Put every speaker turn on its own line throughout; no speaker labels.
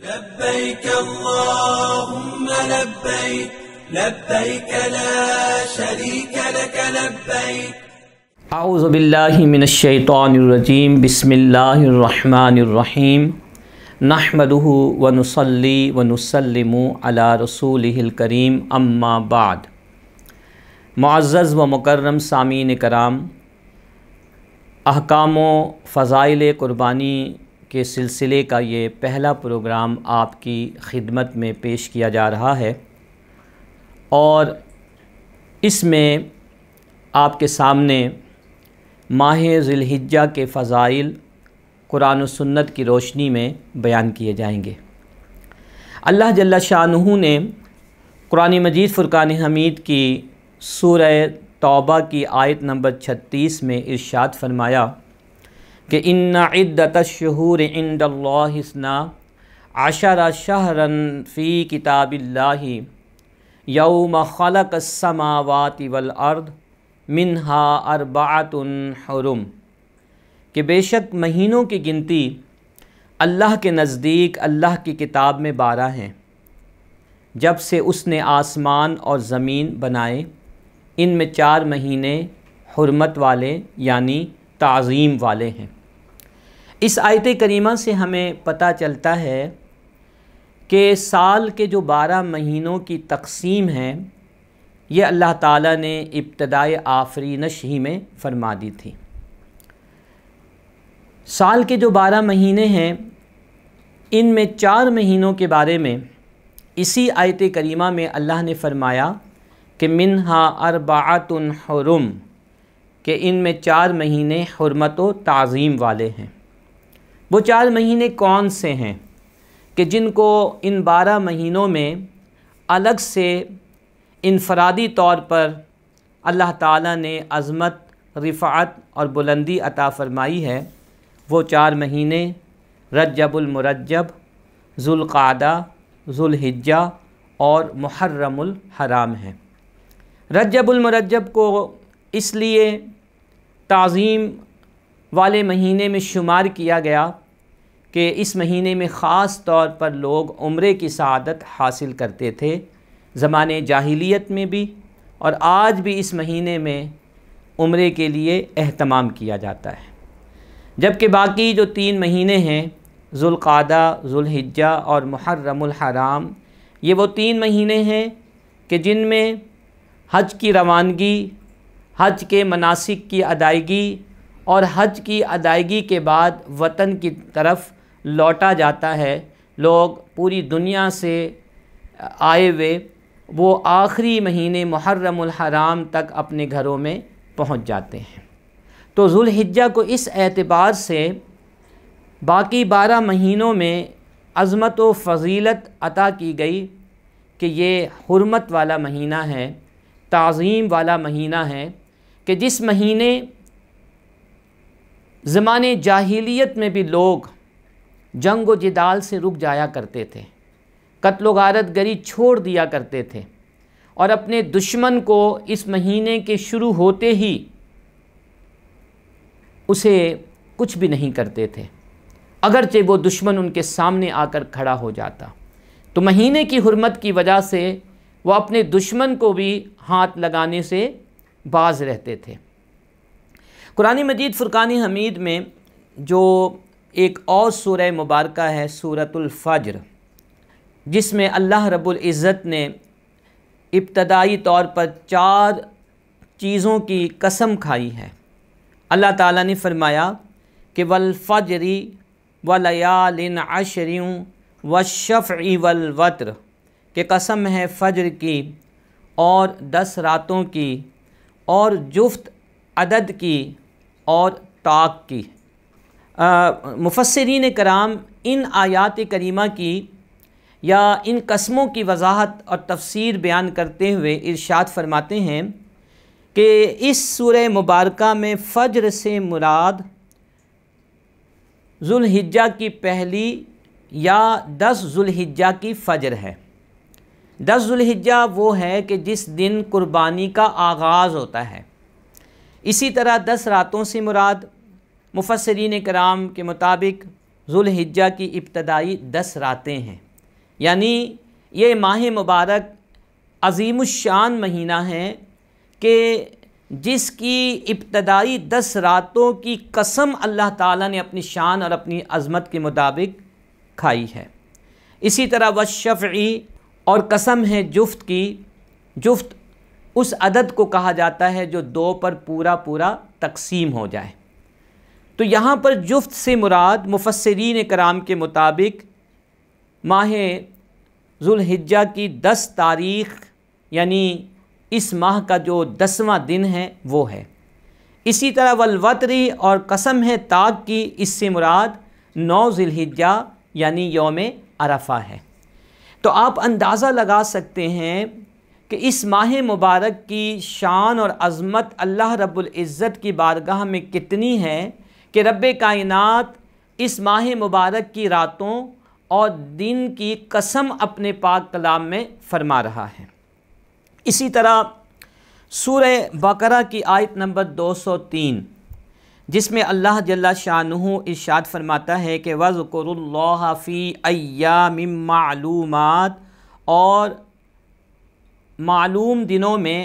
لبيك اللهم لبيك لبيك لا شريك لك لبيك
اعوذ باللہ من الشیطان الرجیم بسم اللہ الرحمن الرحیم نحمدہ ونصلی ونسلم علی رسولہ الکریم اما بعد۔ معزز و مکرم سامعین کرام، احکام و فضائل قربانی کے سلسلے کا یہ پہلا پروگرام آپ کی خدمت میں پیش کیا جا رہا ہے، اور اس میں آپ کے سامنے ماہ ذی الحجہ کے فضائل قرآن و سنت کی روشنی میں بیان کیے جائیں گے۔ اللہ جل شانہ نے قرآن مجید فرقان حمید کی سورہ توبہ کی آیت نمبر 36 میں ارشاد فرمایا کہ ان عدۃ الشہور عند اللہ 12 شہرا فی کتاب اللہ یوم خلق السماوات والارض منہا 4 حرم، کہ بے شک مہینوں کی گنتی اللہ کے نزدیک اللہ کی کتاب میں 12 ہیں، جب سے اس نے آسمان اور زمین بنائے، ان میں 4 مہینے حرمت والے یعنی تعظیم والے ہیں۔ اس آیت کریمہ سے ہمیں پتہ چلتا ہے کہ سال کے جو 12 مہینوں کی تقسیم ہے یہ اللہ تعالیٰ نے ابتدائے آفرینش ہی میں فرما دی تھی۔ سال کے جو 12 مہینے ہیں ان میں 4 مہینوں کے بارے میں اسی آیت کریمہ میں اللہ نے فرمایا کہ منہا 4 حرم، کہ ان میں 4 مہینے حرمت و تعظیم والے ہیں۔ وہ 4 مہینے کون سے ہیں کہ جن کو ان 12 مہینوں میں الگ سے انفرادی طور پر اللہ تعالیٰ نے عظمت، رفعت اور بلندی عطا فرمائی ہے؟ وہ 4 مہینے رجب المرجب، ذوالقعدہ، ذوالحجہ اور محرم الحرام ہیں۔ رجب المرجب کو اس لیے تعظیم والے مہینے میں شمار کیا گیا کہ اس مہینے میں خاص طور پر لوگ عمرے کی سعادت حاصل کرتے تھے، زمانے جاہلیت میں بھی اور آج بھی اس مہینے میں عمرے کے لیے اہتمام کیا جاتا ہے۔ جبکہ باقی جو 3 مہینے ہیں ذوالقعدہ، ذوالحجہ اور محرم الحرام، یہ وہ 3 مہینے ہیں کہ جن میں حج کی روانگی، حج کے مناسک کی ادائیگی اور حج کی ادائیگی کے بعد وطن کی طرف لوٹا جاتا ہے۔ لوگ پوری دنیا سے آئے ہوئے وہ آخری مہینے محرم الحرام تک اپنے گھروں میں پہنچ جاتے ہیں۔ تو ذوالحجہ کو اس اعتبار سے باقی 12 مہینوں میں عظمت و فضیلت عطا کی گئی کہ یہ حرمت والا مہینہ ہے، تعظیم والا مہینہ ہے، کہ جس مہینے زمانے جاہلیت میں بھی لوگ جنگ و جدال سے رک جایا کرتے تھے، قتل و غارت گری چھوڑ دیا کرتے تھے، اور اپنے دشمن کو اس مہینے کے شروع ہوتے ہی اسے کچھ بھی نہیں کرتے تھے، اگرچہ وہ دشمن ان کے سامنے آ کر کھڑا ہو جاتا۔ تو مہینے کی حرمت کی وجہ سے وہ اپنے دشمن کو بھی ہاتھ لگانے سے باز رہتے تھے۔ قرآن مجید فرقان حمید میں جو ایک اور سورہ مبارکہ ہے سورۃ الفجر، جس میں اللہ رب العزت نے ابتدائی طور پر 4 چیزوں کی قسم کھائی ہے۔ اللہ تعالیٰ نے فرمایا کہ والفجر ولیال عشر والشفع والوتر، کہ قسم ہے فجر کی اور 10 راتوں کی اور جفت عدد کی اور طاق کی۔ مفسرین کرام ان آیات کریمہ کی یا ان قسموں کی وضاحت اور تفسیر بیان کرتے ہوئے ارشاد فرماتے ہیں کہ اس سورہ مبارکہ میں فجر سے مراد ذوالحجہ کی پہلی یا 10 ذوالحجہ کی فجر ہے۔ 10 ذوالحجہ وہ ہے کہ جس دن قربانی کا آغاز ہوتا ہے۔ اسی طرح 10 راتوں سے مراد مفسرین کرام کے مطابق ذوالحجہ کی ابتدائی 10 راتیں ہیں، یعنی یہ ماہ مبارک عظیم الشان مہینہ ہے کہ جس کی ابتدائی 10 راتوں کی قسم اللہ تعالیٰ نے اپنی شان اور اپنی عظمت کے مطابق کھائی ہے۔ اسی طرح والشفعی، اور قسم ہے جفت کی۔ جفت اس عدد کو کہا جاتا ہے جو 2 پر پورا تقسیم ہو جائے۔ تو یہاں پر جفت سے مراد مفسرین کرام کے مطابق ماہ ذوالحجہ کی 10 تاریخ، یعنی اس ماہ کا جو 10واں دن ہے وہ ہے۔ اسی طرح والوتری، اور قسم ہے تاگ کی، اس سے مراد 9 ذی الحجہ یعنی یوم عرفہ ہے۔ تو آپ اندازہ لگا سکتے ہیں کہ اس ماہ مبارک کی شان اور عظمت اللہ رب العزت کی بارگاہ میں کتنی ہے کہ رب کائنات اس ماہ مبارک کی راتوں اور دن کی قسم اپنے پاک کلام میں فرما رہا ہے۔ اسی طرح سورہ بقرہ کی آیت نمبر 203، جس میں اللہ جل شانہ ارشاد فرماتا ہے کہ وَاذْكُرُوا اللَّهَ فِي أَيَّامٍ مَّعْلُومَاتٍ، اور معلوم دنوں میں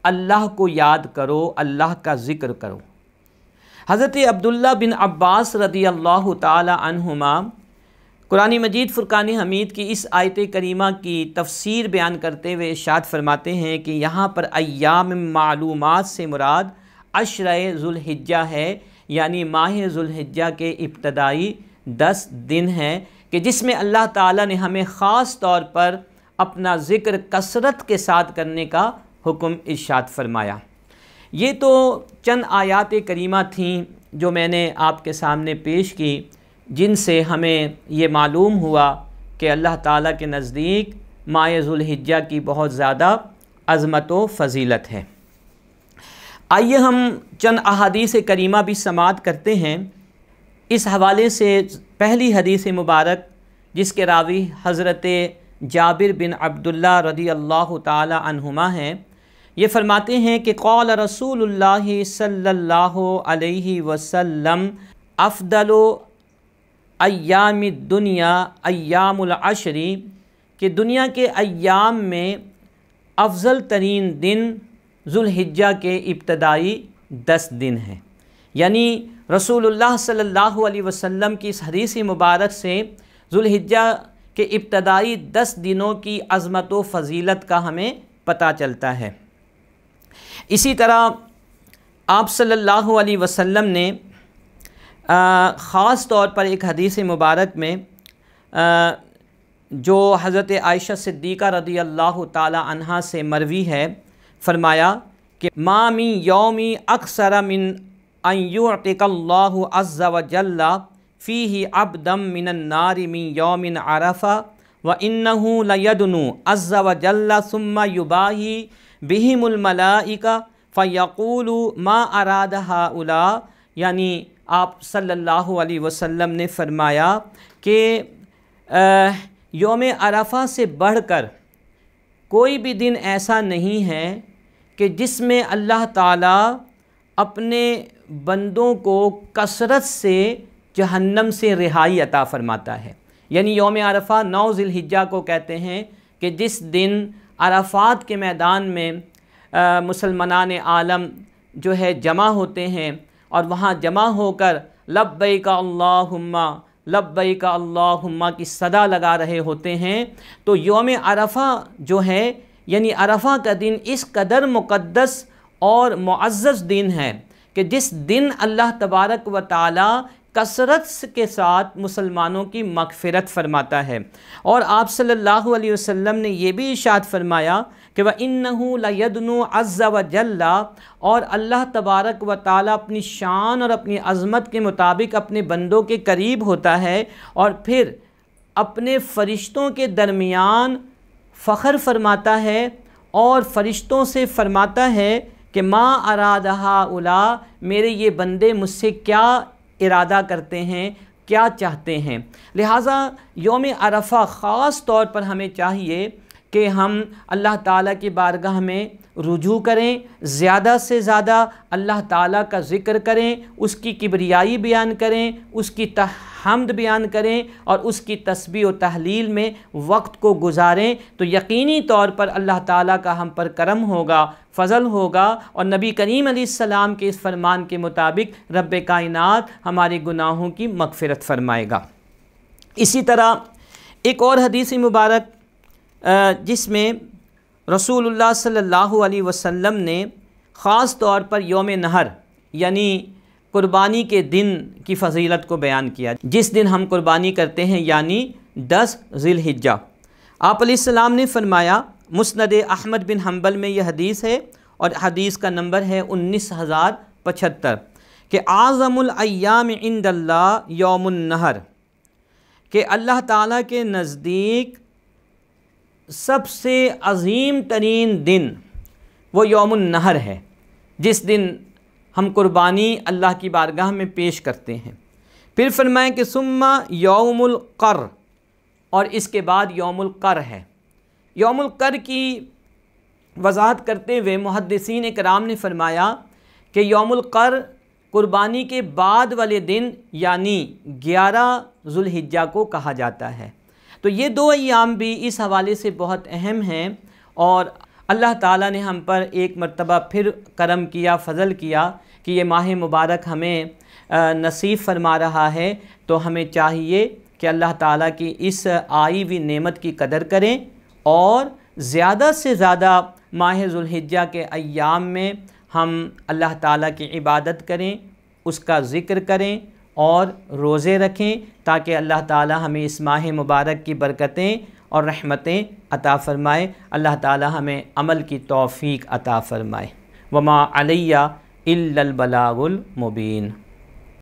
اللہ کو یاد کرو، اللہ کا ذکر کرو۔ حضرت عبداللہ بن عباس رضی اللہ تعالی عنہما قرآن مجید فرقان حمید کی اس آیت کریمہ کی تفسیر بیان کرتے ہوئے ارشاد فرماتے ہیں کہ یہاں پر ایام معلومات سے مراد عشرہ ذوالحجہ ہے، یعنی ماہ ذوالحجہ کے ابتدائی 10 دن ہیں کہ جس میں اللہ تعالیٰ نے ہمیں خاص طور پر اپنا ذکر کثرت کے ساتھ کرنے کا حکم ارشاد فرمایا۔ یہ تو چند آیات کریمہ تھیں جو میں نے آپ کے سامنے پیش کی، جن سے ہمیں یہ معلوم ہوا کہ اللہ تعالیٰ کے نزدیک ماہ ذوالحجہ کی بہت زیادہ عظمت و فضیلت ہے۔ آئیے ہم چند احادیث کریمہ بھی سماعت کرتے ہیں۔ اس حوالے سے پہلی حدیث مبارک جس کے راوی حضرت جابر بن عبداللہ رضی اللہ تعالی عنہما ہیں، یہ فرماتے ہیں کہ قال رسول اللہ صلی اللہ علیہ وسلم افضل ایام الدنیا ایام العشر، کہ دنیا کے ایام میں افضل ترین دن ذوالحجہ کے ابتدائی 10 دن ہیں۔ یعنی رسول اللہ صلی اللہ علیہ وسلم کی اس حدیث مبارک سے ذوالحجہ کے ابتدائی 10 دنوں کی عظمت و فضیلت کا ہمیں پتہ چلتا ہے۔ اسی طرح آپ صلی اللہ علیہ وسلم نے خاص طور پر ایک حدیث مبارک میں جو حضرت عائشہ صدیقہ رضی اللہ تعالی عنہا سے مروی ہے، فرمایا کہ ما من یوم اکثر من ان یعتق اللہ عز وجل فیہ عبدا من النار من یوم عرفہ وانہ لیدنو عز وجل ثم یباہی بہم الملائکہ فیقول ما اراد ہؤلاء، یعنی آپ صلی اللہ علیہ وسلم نے فرمایا کہ یوم عرفہ سے بڑھ کر کوئی بھی دن ایسا نہیں ہے کہ جس میں اللہ تعالیٰ اپنے بندوں کو کثرت سے جہنم سے رہائی عطا فرماتا ہے۔ یعنی یوم عرفہ 9 ذی الحجہ کو کہتے ہیں کہ جس دن عرفات کے میدان میں مسلمانان عالم جو ہے جمع ہوتے ہیں اور وہاں جمع ہو کر لبیک اللہم لبیک اللہم کی صدا لگا رہے ہوتے ہیں، تو یوم عرفہ جو ہے یعنی عرفہ کا دن اس قدر مقدس اور معزز دن ہے کہ جس دن اللہ تبارک و تعالی کثرت کے ساتھ مسلمانوں کی مغفرت فرماتا ہے۔ اور آپ صلی اللہ علیہ وسلم نے یہ بھی ارشاد فرمایا کہ وَإِنَّهُ لَيَدْنُو عَزَّ وَجَلَّ، اور اللہ تبارک و تعالی اپنی شان اور اپنی عظمت کے مطابق اپنے بندوں کے قریب ہوتا ہے اور پھر اپنے فرشتوں کے درمیان فخر فرماتا ہے اور فرشتوں سے فرماتا ہے کہ ما اراد ہؤلاء، میرے یہ بندے مجھ سے کیا ارادہ کرتے ہیں، کیا چاہتے ہیں۔ لہٰذا یوم عرفہ خاص طور پر ہمیں چاہیے کہ ہم اللہ تعالیٰ کی بارگاہ میں رجوع کریں، زیادہ سے زیادہ اللہ تعالیٰ کا ذکر کریں، اس کی کبریائی بیان کریں، اس کی حمد بیان کریں اور اس کی تسبیح و تحلیل میں وقت کو گزاریں، تو یقینی طور پر اللہ تعالیٰ کا ہم پر کرم ہوگا، فضل ہوگا، اور نبی کریم علیہ السلام کے اس فرمان کے مطابق رب کائنات ہمارے گناہوں کی مغفرت فرمائے گا۔ اسی طرح ایک اور حدیث مبارک جس میں رسول اللہ صلی اللہ علیہ وسلم نے خاص طور پر یوم نحر یعنی قربانی کے دن کی فضیلت کو بیان کیا، جس دن ہم قربانی کرتے ہیں یعنی 10 ذی الحجہ۔ آپ علیہ السلام نے فرمایا، مسند احمد بن حنبل میں یہ حدیث ہے اور حدیث کا نمبر ہے 19075، کہ اعظم الایام عند اللہ یوم النحر، کہ اللہ تعالیٰ کے نزدیک سب سے عظیم ترین دن وہ یوم النحر ہے، جس دن ہم قربانی اللہ کی بارگاہ میں پیش کرتے ہیں۔ پھر فرمائیں کہ ثم یوم القر، اور اس کے بعد یوم القر ہے۔ یوم القر کی وضاحت کرتے ہوئے محدثین اکرام نے فرمایا کہ یوم القر قربانی کے بعد والے دن یعنی 11 ذو الحجہ کو کہا جاتا ہے۔ تو یہ 2 ایام بھی اس حوالے سے بہت اہم ہیں، اور اللہ تعالیٰ نے ہم پر ایک مرتبہ پھر کرم کیا، فضل کیا کہ یہ ماہ مبارک ہمیں نصیب فرما رہا ہے، تو ہمیں چاہیے کہ اللہ تعالیٰ کی اس آئی ہوئی نعمت کی قدر کریں اور زیادہ سے زیادہ ماہ ذو الحجہ کے ایام میں ہم اللہ تعالیٰ کی عبادت کریں، اس کا ذکر کریں اور روزے رکھیں، تاکہ اللہ تعالیٰ ہمیں اس ماہ مبارک کی برکتیں اور رحمتیں عطا فرمائے۔ اللہ تعالیٰ ہمیں عمل کی توفیق عطا فرمائے۔ وما علیہ الا البلاغ المبین۔